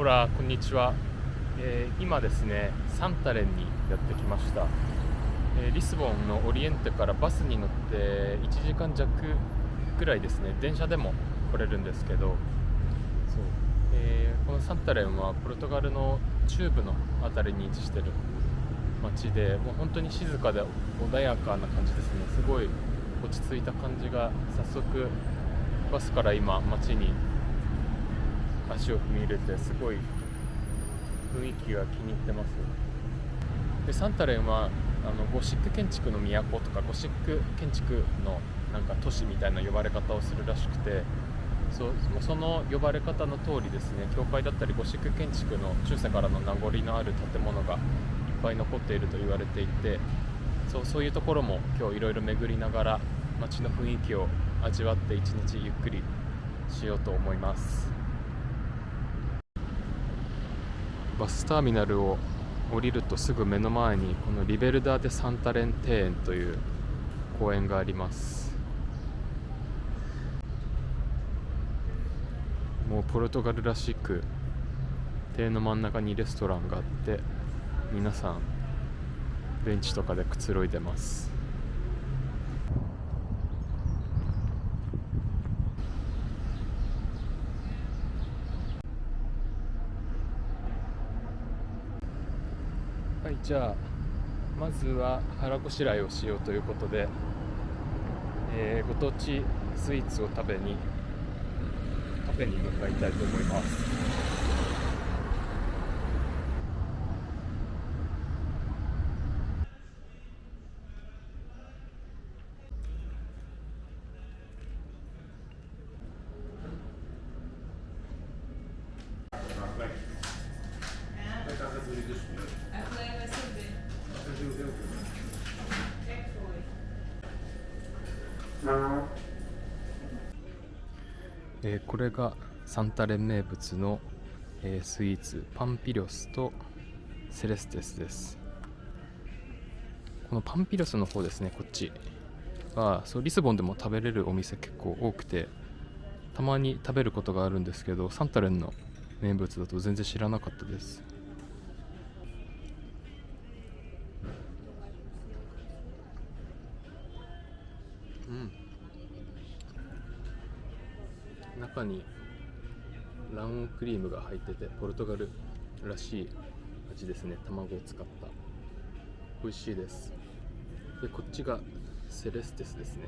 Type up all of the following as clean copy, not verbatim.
ほら、こんにちは。今ですね、サンタレンにやってきました。リスボンのオリエンテからバスに乗って1時間弱ぐらいですね、電車でも来れるんですけど、そう、このサンタレンはポルトガルの中部の辺りに位置している街で、もう本当に静かで穏やかな感じですね。すごい落ち着いた感じが、早速バスから今街に足を踏み入れて、すごい雰囲気が気に入ってます。でサンタレンはゴシック建築の都とかゴシック建築のなんか都市みたいな呼ばれ方をするらしくて、その呼ばれ方の通りですね、教会だったりゴシック建築の中世からの名残のある建物がいっぱい残っていると言われていて、そういうところも今日いろいろ巡りながら街の雰囲気を味わって一日ゆっくりしようと思います。バスターミナルを降りるとすぐ目の前にこのリベルダー・デ・サンタレン庭園という公園があります。もうポルトガルらしく庭園の真ん中にレストランがあって、皆さんベンチとかでくつろいでます。はい、じゃあまずは腹ごしらえをしようということで、ご当地スイーツを食べにカフェに向かいたいと思います。これがサンタレン名物の、スイーツパンピリョスとセレステスです。このパンピリョスの方ですね、こっちはリスボンでも食べれるお店結構多くて、たまに食べることがあるんですけど、サンタレンの名物だと全然知らなかったです。中に卵黄クリームが入ってて、ポルトガルらしい味ですね。卵を使った美味しいです。でこっちがセレステスですね。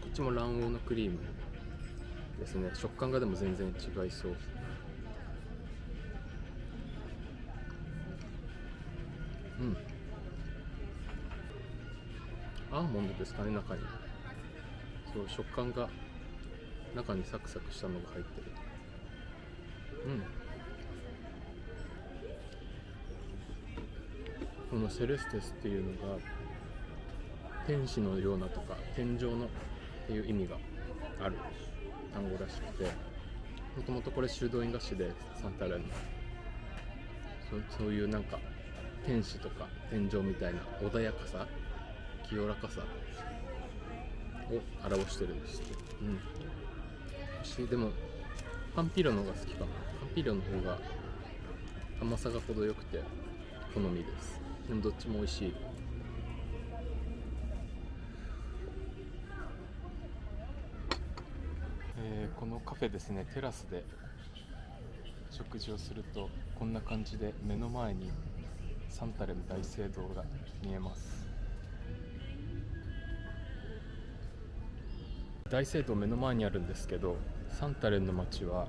こっちも卵黄のクリームですね。食感がでも全然違いそう。アーモンドですかね、中に。食感が中にサクサクしたのが入ってる。このセレステスっていうのが天使のようなとか天上のっていう意味がある単語らしくて、もともとこれ修道院菓子でサンタレンのそういうなんか天使とか天上みたいな穏やかさ、清らかさを表してるんですって。でもパンピロの方が好きかな。パンピロの方が甘さが程よくて好みです。でもどっちも美味しい。このカフェですね、テラスで食事をするとこんな感じで目の前にサンタレン大聖堂が見えます。大聖堂目の前にあるんですけど、サンタレンの街は、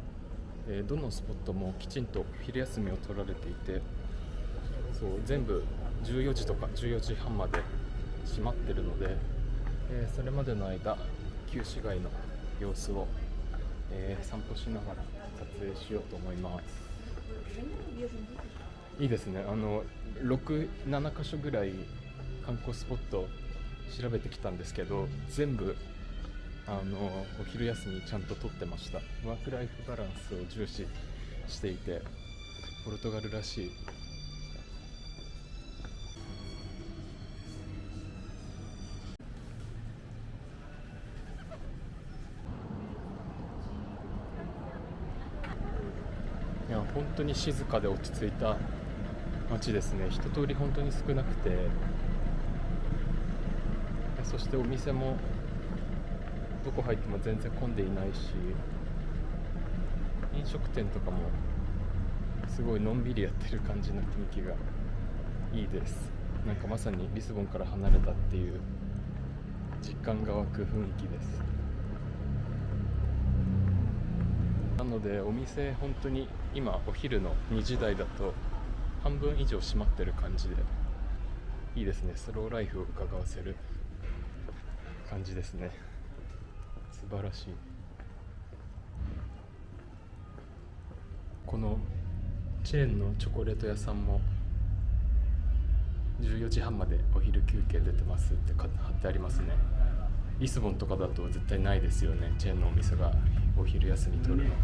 どのスポットもきちんと昼休みを取られていて、全部14時とか14時半まで閉まってるので、それまでの間旧市街の様子を、散歩しながら撮影しようと思います。いいですね。6、7カ所ぐらい観光スポット調べてきたんですけど、全部お昼休みちゃんと取ってました。ワークライフバランスを重視していて、ポルトガルらしい。や本当に静かで落ち着いた街ですね。一通り本当に少なくて、そしてお店もどこ入っても全然混んでいないし、飲食店とかもすごいのんびりやってる感じの雰囲気がいいです。なんかまさにリスボンから離れたっていう実感が湧く雰囲気です。なのでお店本当に今お昼の2時台だと半分以上閉まってる感じでいいですね。スローライフを伺わせる感じですね。素晴らしい。このチェーンのチョコレート屋さんも14時半までお昼休憩出てますって貼ってありますね。リスボンとかだと絶対ないですよね、チェーンのお店がお昼休み取るの。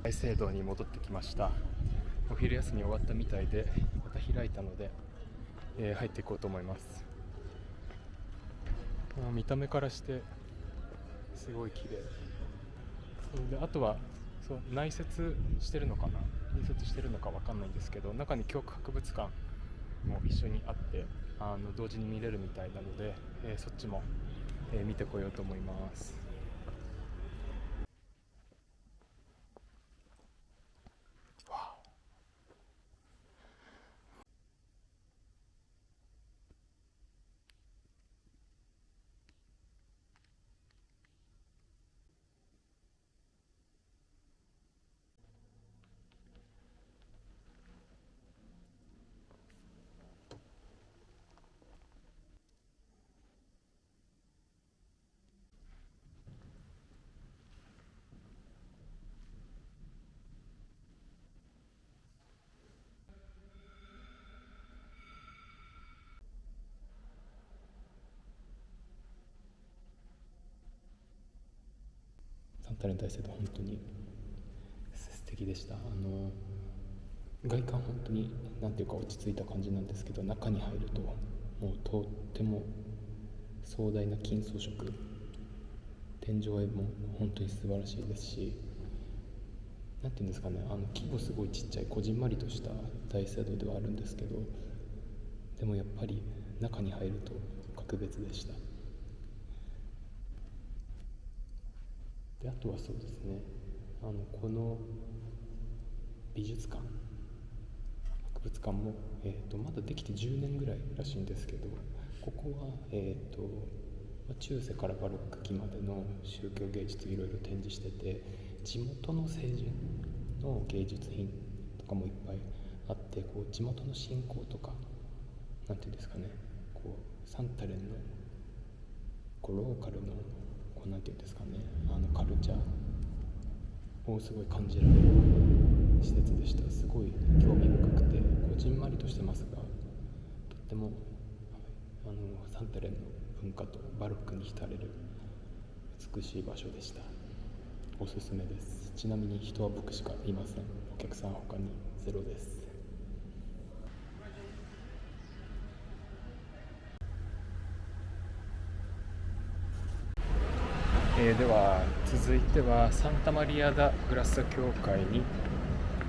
大聖堂に戻ってきました。お昼休み終わったみたいでまた開いたので、入っていこうと思います。見た目からしてすごい綺麗。そうで、あとは内設してるのかな、印刷してるのかわかんないんですけど、中に教育博物館も一緒にあって同時に見れるみたいなので、そっちも、見てこようと思います。サンタレン大聖堂本当に素敵でした。外観本当になんていうか落ち着いた感じなんですけど、中に入るともうとっても壮大な金装飾、天井絵も本当に素晴らしいですし、なんていうんですかね、規模すごいちっちゃいこじんまりとした大聖堂ではあるんですけど、でもやっぱり中に入ると格別でした。で、あとはそうですね、この美術館、博物館も、まだできて10年ぐらいらしいんですけど、ここは、中世からバロック期までの宗教芸術いろいろ展示してて、地元の聖人の芸術品とかもいっぱいあって、こう地元の信仰とか、なんていうんですかね、こうサンタレンのこうローカルのこうなんていうんですかね、カルチャーをすごい感じられる施設でした。すごい興味深くて、こうじんまりとしてますが、とってもサンタレンの文化とバロックに浸れる美しい場所でした。おすすめです。ちなみに人は僕しかいません。お客さん他にゼロです。では続いてはサンタマリア・ダ・グラッサ教会に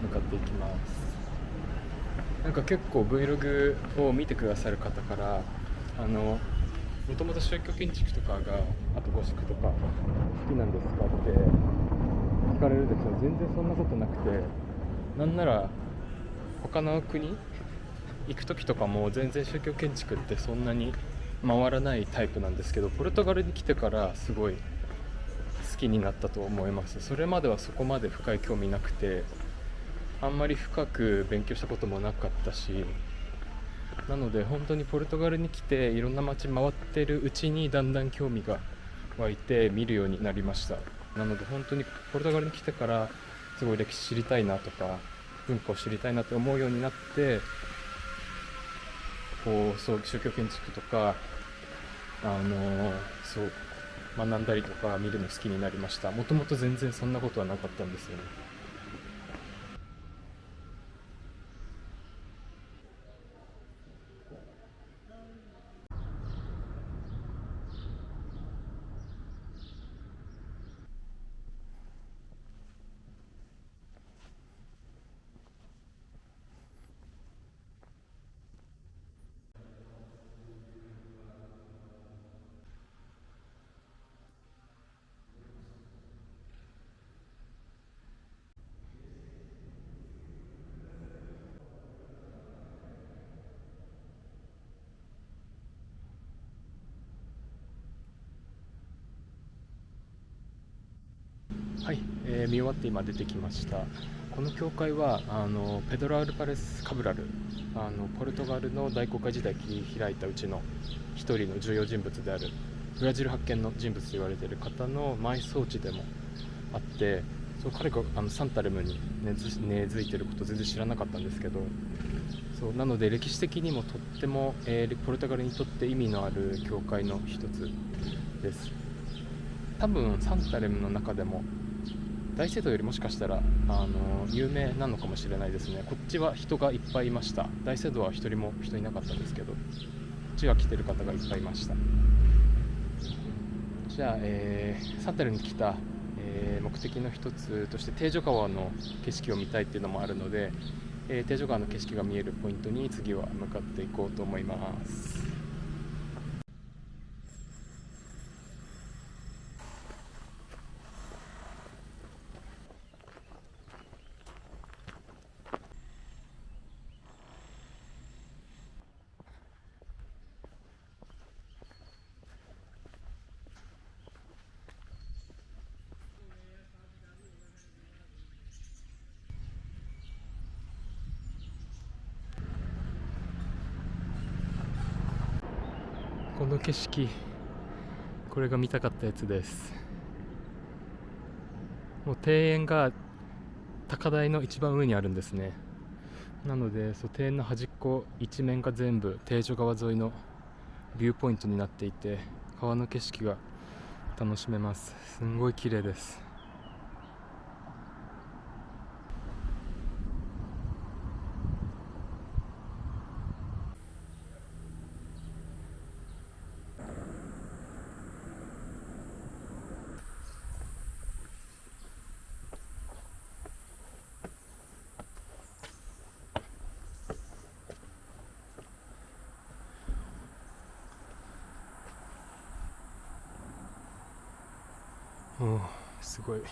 向かっていきます。なんか結構 Vlog を見てくださる方からもともと宗教建築とかが、あとゴシックとか好きなんですかって聞かれるんですけど、全然そんなことなくて、なんなら他の国行く時とかも全然宗教建築ってそんなに回らないタイプなんですけど、ポルトガルに来てからすごい好きになったと思います。それまではそこまで深い興味なくて、あんまり深く勉強したこともなかったし、なので本当にポルトガルに来ていろんな街回ってるうちにだんだん興味が湧いて見るようになりました。なので本当にポルトガルに来てからすごい歴史知りたいなとか文化を知りたいなって思うようになって、そう宗教建築とかそう学んだりとか見るの好きになりました。もともと全然そんなことはなかったんですよね。はい、見終わって今出てきました。この教会はペドロ・アルバレス・カブラル、ポルトガルの大航海時代切り開いたうちの一人の重要人物であるブラジル発見の人物と言われている方の埋葬地でもあって、そう彼がサンタレムに根付いていることを全然知らなかったんですけど、そうなので歴史的にもとっても、ポルトガルにとって意味のある教会の一つです。多分サンタレムの中でも大聖堂よりもしかしたら有名なのかもしれないですね。こっちは人がいっぱいいました。大聖堂は一人も人いなかったんですけど、こっちは来てる方がいっぱいいました。じゃあ、サンタレムに来た、目的の一つとしてテージョ川の景色を見たいっていうのもあるので、テージョ川の景色が見えるポイントに次は向かっていこうと思います。この景色、これが見たかったやつです。もう庭園が高台の一番上にあるんですね。なので庭園の端っこ一面が全部テージョ川沿いのビューポイントになっていて、川の景色が楽しめます。すんごい綺麗です。お、すごい。い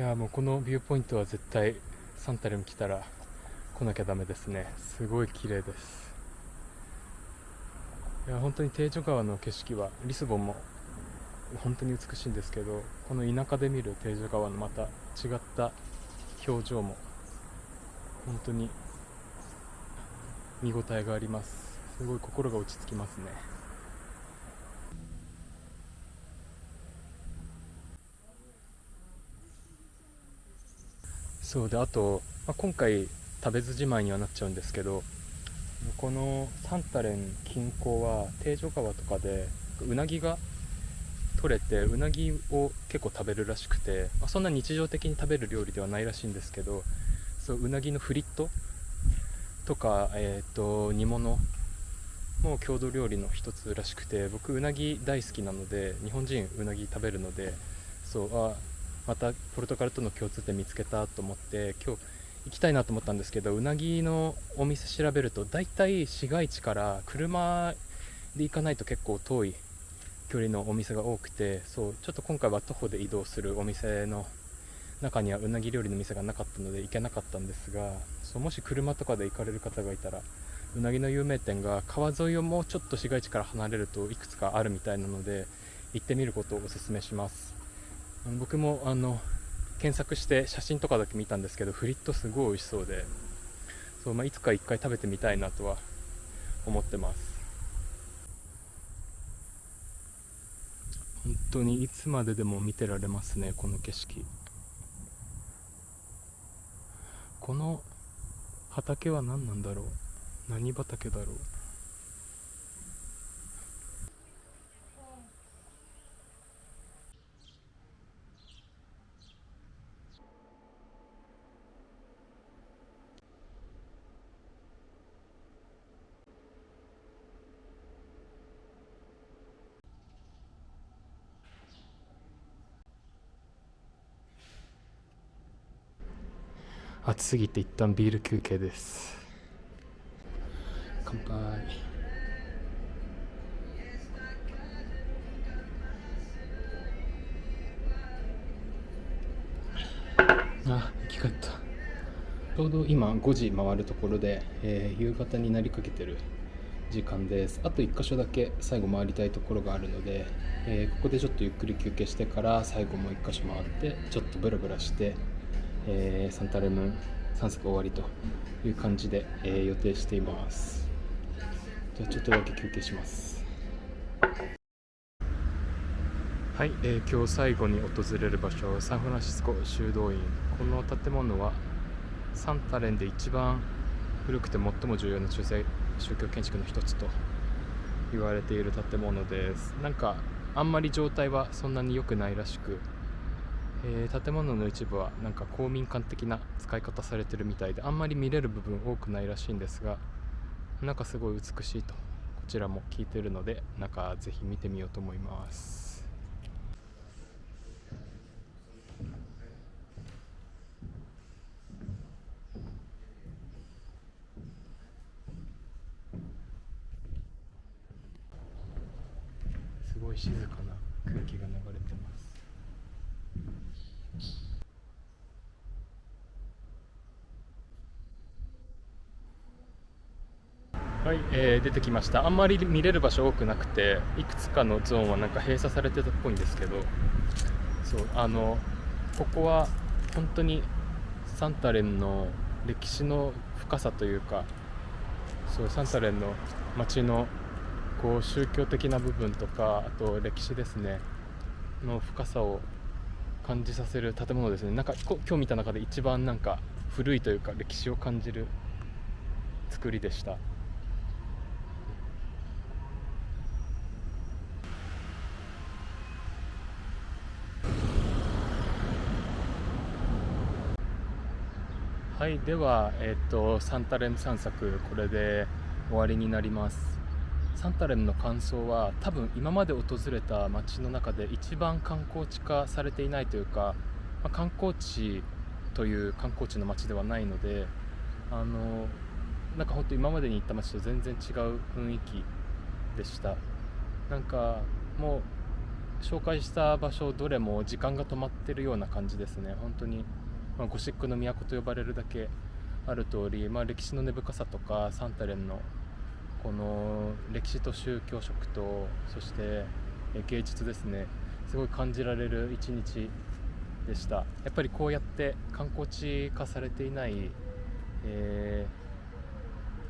やもうこのビューポイントは絶対サンタレム来たら来なきゃダメですね。すごい綺麗です。いや本当にテージョ川の景色はリスボンも本当に美しいんですけど、この田舎で見るテージョ川のまた違った表情も本当に見応えがあります。すごい心が落ち着きますね。そうで、あと、今回食べずじまいにはなっちゃうんですけど、このサンタレン近郊はテージョ川とかでうなぎが取れて、うなぎを結構食べるらしくて、そんな日常的に食べる料理ではないらしいんですけど、そううなぎのフリットとか、煮物も郷土料理の一つらしくて、僕うなぎ大好きなので、日本人うなぎ食べるので、またポルトガルとの共通点見つけたと思って今日行きたいなと思ったんですけど、うなぎのお店調べるとだいたい市街地から車で行かないと結構遠い距離のお店が多くて、ちょっと今回は徒歩で移動するお店の中にはうなぎ料理の店がなかったので行けなかったんですが、もし車とかで行かれる方がいたら、うなぎの有名店が川沿いをもうちょっと市街地から離れるといくつかあるみたいなので、行ってみることをお勧めします。僕も検索して写真とかだけ見たんですけど、フリットすごい美味しそうで、いつか一回食べてみたいなとは思ってます。本当にいつまででも見てられますね、この景色。この畑は何なんだろう。何畑だろう。暑すぎて一旦ビール休憩です。乾杯。生き返った。ちょうど今5時回るところで、夕方になりかけてる時間です。あと1箇所だけ最後回りたいところがあるので、ここでちょっとゆっくり休憩してから最後もう1箇所回ってちょっとブラブラして、サンタレム散策終わりという感じで、予定しています。じゃあちょっとだけ休憩します。はい、今日最後に訪れる場所、サンフランシスコ修道院。この建物はサンタレンで一番古くて最も重要な中世宗教建築の一つと言われている建物です。なんかあんまり状態はそんなに良くないらしく、建物の一部はなんか公民館的な使い方されてるみたいで、あんまり見れる部分多くないらしいんですが、なんかすごい美しいとこちらも聞いてるので、なんかぜひ見てみようと思います。すごい静かな空気が流れてます。はい、出てきました。あんまり見れる場所多くなくて、いくつかのゾーンはなんか閉鎖されてたっぽいんですけど、そうここは本当にサンタレンの歴史の深さというか、そうサンタレンの街のこう宗教的な部分とか、あと歴史ですねの深さを感じさせる建物ですね。なんか今日見た中で一番なんか古いというか歴史を感じる作りでした。はい、では、サンタレム散策これで終わりになります。サンタレムの感想は、多分今まで訪れた街の中で一番観光地化されていないというか、観光地という観光地の街ではないので、なんか本当今までに行った街と全然違う雰囲気でした。なんかもう紹介した場所どれも時間が止まってるような感じですね。本当に、ゴシックの都と呼ばれるだけある通り、歴史の根深さとかサンタレンのこの歴史と宗教色と、そして芸術ですね、すごい感じられる一日でした。やっぱりこうやって観光地化されていない、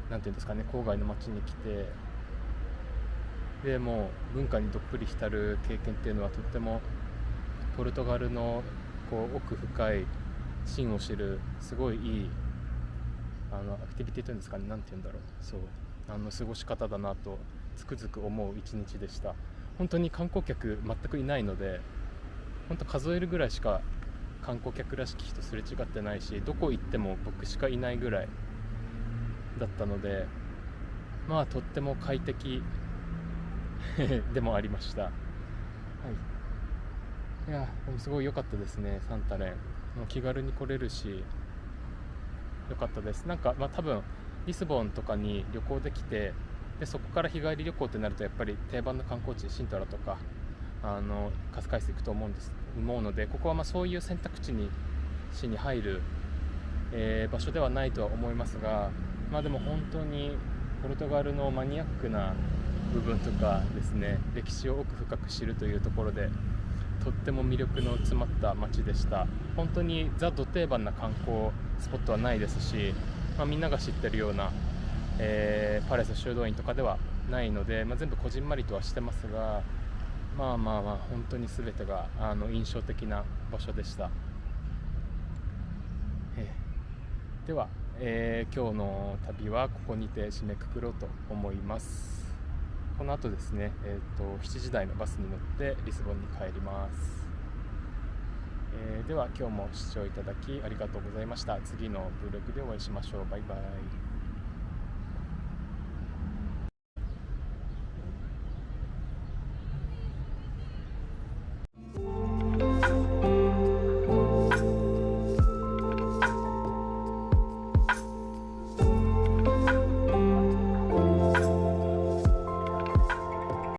なんていうんですかね、郊外の街に来て、でもう文化にどっぷり浸る経験っていうのは、とってもポルトガルのこう奥深い真を知るすごいいいアクティビティというんですかね、なんていうんだろう、そう過ごし方だなとつくづく思う一日でした。本当に観光客全くいないので、本当数えるぐらいしか観光客らしき人すれ違ってないし、どこ行っても僕しかいないぐらいだったので、とっても快適でもありました。はい、いやでもすごい良かったですね。サンタレンもう気軽に来れるし良かったです。なんか多分リスボンとかに旅行できて、でそこから日帰り旅行ってなると、やっぱり定番の観光地シントラとかカスカイス行くと思うので、ここはそういう選択肢に入る、場所ではないとは思いますが、でも本当にポルトガルのマニアックな部分とかですね、歴史を奥深く知るというところでとっても魅力の詰まった街でした。本当にザ・ド定番な観光スポットはないですし、みんなが知ってるような、パレス修道院とかではないので、全部こじんまりとはしてますが、本当に全てが印象的な場所でした。では今日の旅はここにて締めくくろうと思います。この後ですね、7時台のバスに乗ってリスボンに帰ります。では今日も視聴いただきありがとうございました。次のブログでお会いしましょう。バイバイ。